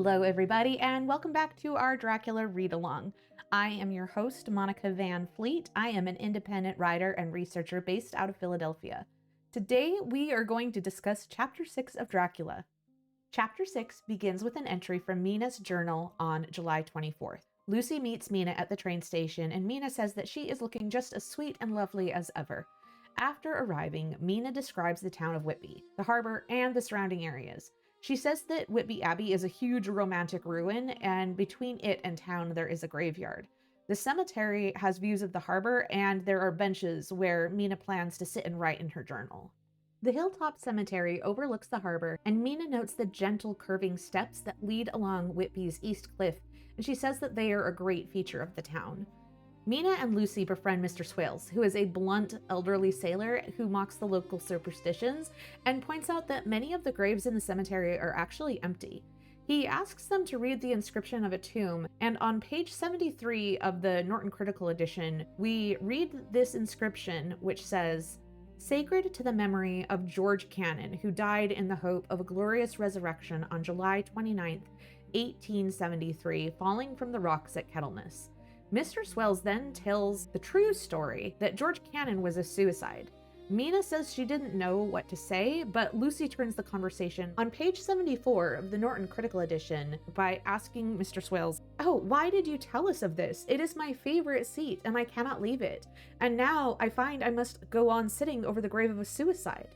Hello, everybody, and welcome back to our Dracula read-along. I am your host, Monica Van Fleet. I am an independent writer and researcher based out of Philadelphia. Today, we are going to discuss Chapter 6 of Dracula. Chapter 6 begins with an entry from Mina's journal on July 24th. Lucy meets Mina at the train station, and Mina says that she is looking just as sweet and lovely as ever. After arriving, Mina describes the town of Whitby, the harbor, and the surrounding areas. She says that Whitby Abbey is a huge romantic ruin, and between it and town there is a graveyard. The cemetery has views of the harbor, and there are benches where Mina plans to sit and write in her journal. The hilltop cemetery overlooks the harbor, and Mina notes the gentle curving steps that lead along Whitby's east cliff, and she says that they are a great feature of the town. Mina and Lucy befriend Mr. Swales, who is a blunt, elderly sailor who mocks the local superstitions and points out that many of the graves in the cemetery are actually empty. He asks them to read the inscription of a tomb, and on page 73 of the Norton Critical Edition, we read this inscription, which says, "Sacred to the memory of George Cannon, who died in the hope of a glorious resurrection on July 29th, 1873, falling from the rocks at Kettleness." Mr. Swales then tells the true story that George Cannon was a suicide. Mina says she didn't know what to say, but Lucy turns the conversation on page 74 of the Norton Critical Edition by asking Mr. Swales, "Oh, why did you tell us of this? It is my favorite seat, and I cannot leave it. And now I find I must go on sitting over the grave of a suicide."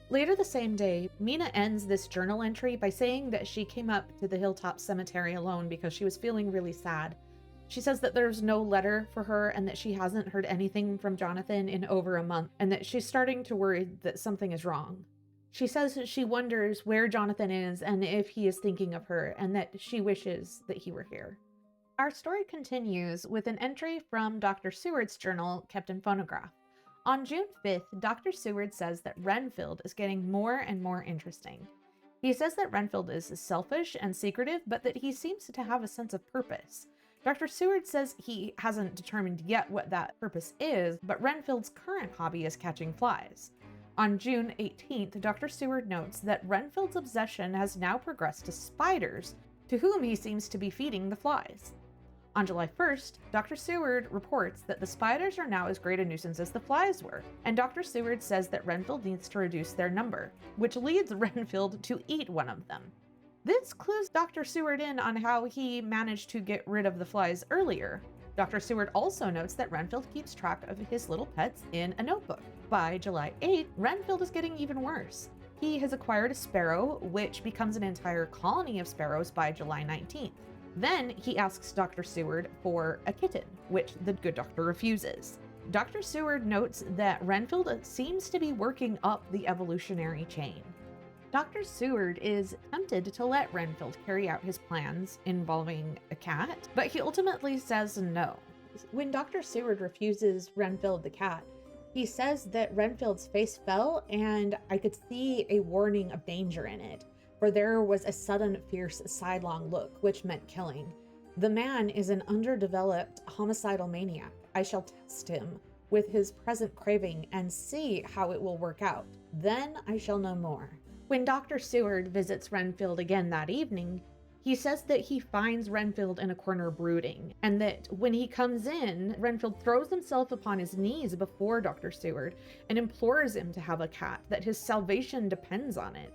Later the same day, Mina ends this journal entry by saying that she came up to the Hilltop Cemetery alone because she was feeling really sad. She says that there's no letter for her and that she hasn't heard anything from Jonathan in over a month and that she's starting to worry that something is wrong. She says she wonders where Jonathan is and if he is thinking of her and that she wishes that he were here. Our story continues with an entry from Dr. Seward's journal kept in phonograph. On June 5th, Dr. Seward says that Renfield is getting more and more interesting. He says that Renfield is selfish and secretive, but that he seems to have a sense of purpose. Dr. Seward says he hasn't determined yet what that purpose is, but Renfield's current hobby is catching flies. On June 18th, Dr. Seward notes that Renfield's obsession has now progressed to spiders, to whom he seems to be feeding the flies. On July 1st, Dr. Seward reports that the spiders are now as great a nuisance as the flies were, and Dr. Seward says that Renfield needs to reduce their number, which leads Renfield to eat one of them. This clues Dr. Seward in on how he managed to get rid of the flies earlier. Dr. Seward also notes that Renfield keeps track of his little pets in a notebook. By July 8th, Renfield is getting even worse. He has acquired a sparrow, which becomes an entire colony of sparrows by July 19th. Then he asks Dr. Seward for a kitten, which the good doctor refuses. Dr. Seward notes that Renfield seems to be working up the evolutionary chain. Dr. Seward is tempted to let Renfield carry out his plans involving a cat, but he ultimately says no. When Dr. Seward refuses Renfield the cat, he says that Renfield's face fell and I could see a warning of danger in it, for there was a sudden fierce sidelong look, which meant killing. The man is an underdeveloped homicidal maniac. I shall test him with his present craving and see how it will work out. Then I shall know more. When Dr. Seward visits Renfield again that evening, he says that he finds Renfield in a corner brooding, and that when he comes in, Renfield throws himself upon his knees before Dr. Seward and implores him to have a cat, that his salvation depends on it.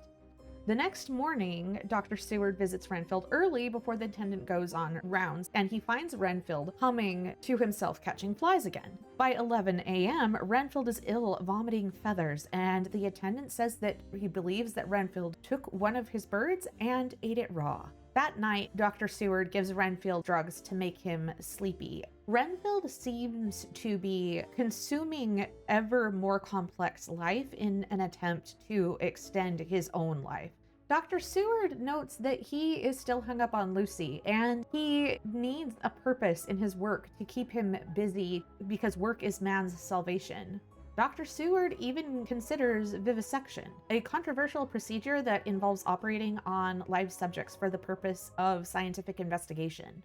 The next morning, Dr. Seward visits Renfield early before the attendant goes on rounds, and he finds Renfield humming to himself, catching flies again. By 11 a.m., Renfield is ill, vomiting feathers, and the attendant says that he believes that Renfield took one of his birds and ate it raw. That night, Dr. Seward gives Renfield drugs to make him sleepy. Renfield seems to be consuming ever more complex life in an attempt to extend his own life. Dr. Seward notes that he is still hung up on Lucy, and he needs a purpose in his work to keep him busy because work is man's salvation. Dr. Seward even considers vivisection, a controversial procedure that involves operating on live subjects for the purpose of scientific investigation.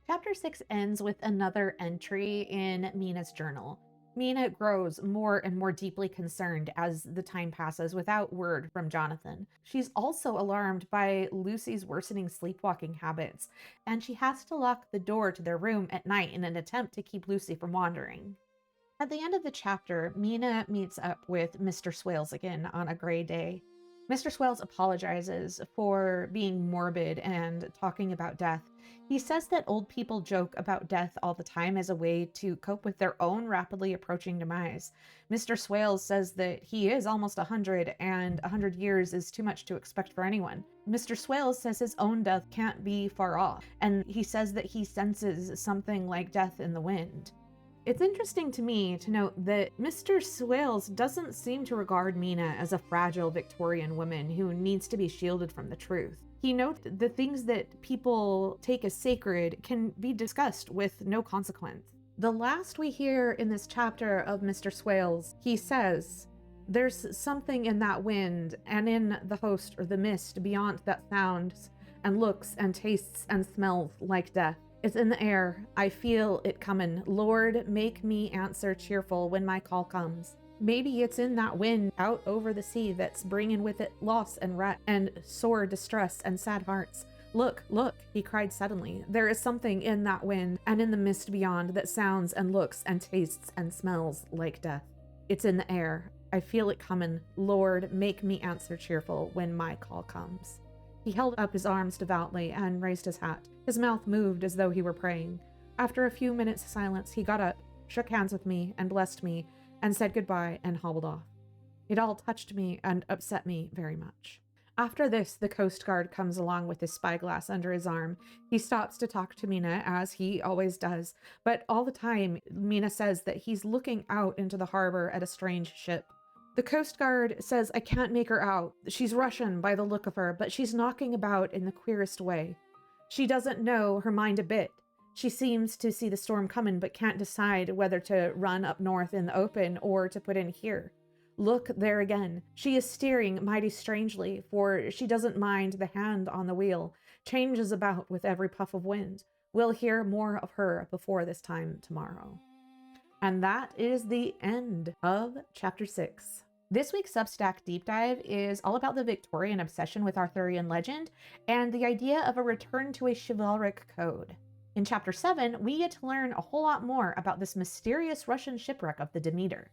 Chapter 6 ends with another entry in Mina's journal. Mina grows more and more deeply concerned as the time passes without word from Jonathan. She's also alarmed by Lucy's worsening sleepwalking habits, and she has to lock the door to their room at night in an attempt to keep Lucy from wandering. At the end of the chapter, Mina meets up with Mr. Swales again on a gray day. Mr. Swales apologizes for being morbid and talking about death. He says that old people joke about death all the time as a way to cope with their own rapidly approaching demise. Mr. Swales says that he is almost 100 and 100 years is too much to expect for anyone. Mr. Swales says his own death can't be far off, and he says that he senses something like death in the wind. It's interesting to me to note that Mr. Swales doesn't seem to regard Mina as a fragile Victorian woman who needs to be shielded from the truth. He notes the things that people take as sacred can be discussed with no consequence. The last we hear in this chapter of Mr. Swales, he says, "There's something in that wind and in the host or the mist beyond that sounds and looks and tastes and smells like death. It's in the air. I feel it coming. Lord, make me answer cheerful when my call comes." Maybe it's in that wind out over the sea that's bringing with it loss and wreck and sore distress and sad hearts. "Look, look," he cried suddenly. "There is something in that wind and in the mist beyond that sounds and looks and tastes and smells like death. It's in the air. I feel it coming. Lord, make me answer cheerful when my call comes." He held up his arms devoutly and raised his hat. His mouth moved as though he were praying. After a few minutes' silence, he got up, shook hands with me, and blessed me, and said goodbye and hobbled off. It all touched me and upset me very much. After this, the Coast Guard comes along with his spyglass under his arm. He stops to talk to Mina, as he always does, but all the time, Mina says that he's looking out into the harbor at a strange ship. The Coast Guard says, "I can't make her out. She's Russian by the look of her, but she's knocking about in the queerest way. She doesn't know her mind a bit. She seems to see the storm coming, but can't decide whether to run up north in the open or to put in here. Look there again. She is steering mighty strangely, for she doesn't mind the hand on the wheel, changes about with every puff of wind. We'll hear more of her before this time tomorrow." And that is the end of chapter 6. This week's Substack deep dive is all about the Victorian obsession with Arthurian legend and the idea of a return to a chivalric code. In chapter 7, we get to learn a whole lot more about this mysterious Russian shipwreck of the Demeter.